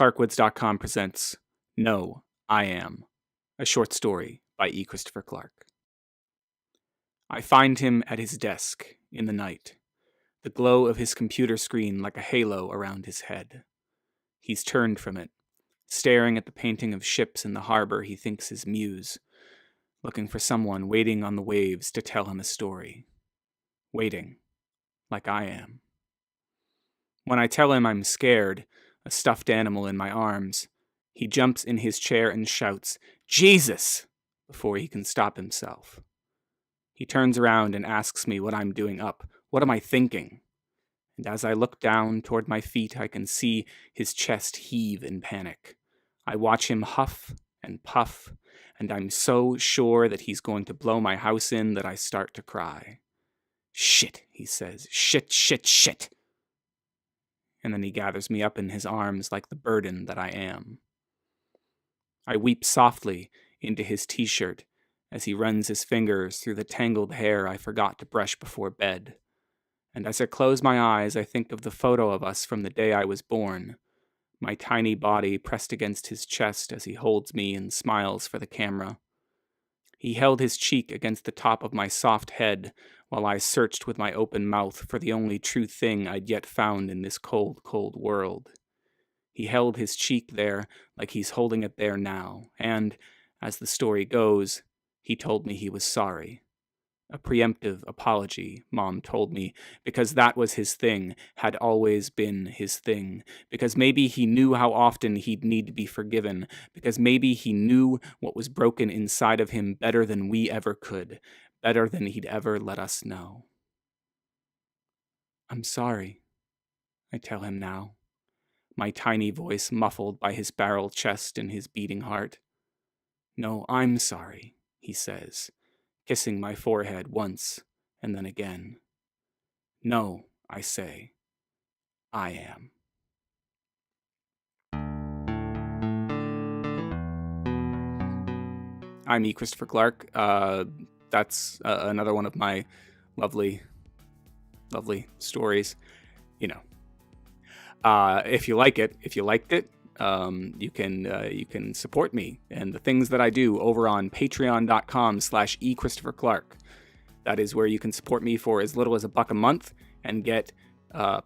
Clarkwoods.com presents No, I Am, a short story by E. Christopher Clark. I find him at his desk in the night, the glow of his computer screen like a halo around his head. He's turned from it, staring at the painting of ships in the harbor he thinks his muse, looking for someone waiting on the waves to tell him a story. Waiting, like I am. When I tell him I'm scared, a stuffed animal in my arms, he jumps in his chair and shouts, "Jesus!" before he can stop himself. He turns around and asks me what I'm doing up. What am I thinking? And as I look down toward my feet, I can see his chest heave in panic. I watch him huff and puff, and I'm so sure that he's going to blow my house in that I start to cry. "Shit," he says. "Shit, shit, shit." And then he gathers me up in his arms like the burden that I am. I weep softly into his t-shirt as he runs his fingers through the tangled hair I forgot to brush before bed. And as I close my eyes, I think of the photo of us from the day I was born, my tiny body pressed against his chest as he holds me and smiles for the camera. He held his cheek against the top of my soft head while I searched with my open mouth for the only true thing I'd yet found in this cold, cold world. He held his cheek there like he's holding it there now, and, as the story goes, he told me he was sorry. A preemptive apology, Mom told me, because that was his thing, had always been his thing, because maybe he knew how often he'd need to be forgiven, because maybe he knew what was broken inside of him better than we ever could, better than he'd ever let us know. "I'm sorry," I tell him now, my tiny voice muffled by his barrel chest and his beating heart. "No, I'm sorry," he says, kissing my forehead once and then again. "No," I say, "I am." I'm E. Christopher Clark. That's another one of my lovely, lovely stories. If you liked it, you can support me and the things that I do over on patreon.com/eChristopherClark. That is where you can support me for as little as $1 a month and get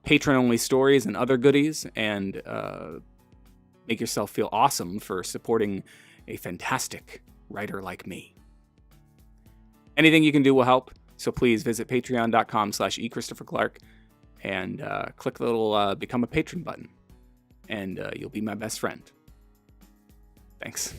patron-only stories and other goodies, and make yourself feel awesome for supporting a fantastic writer like me. Anything you can do will help, so please visit patreon.com/eChristopherClark and click the little Become a Patron button, and you'll be my best friend. Thanks.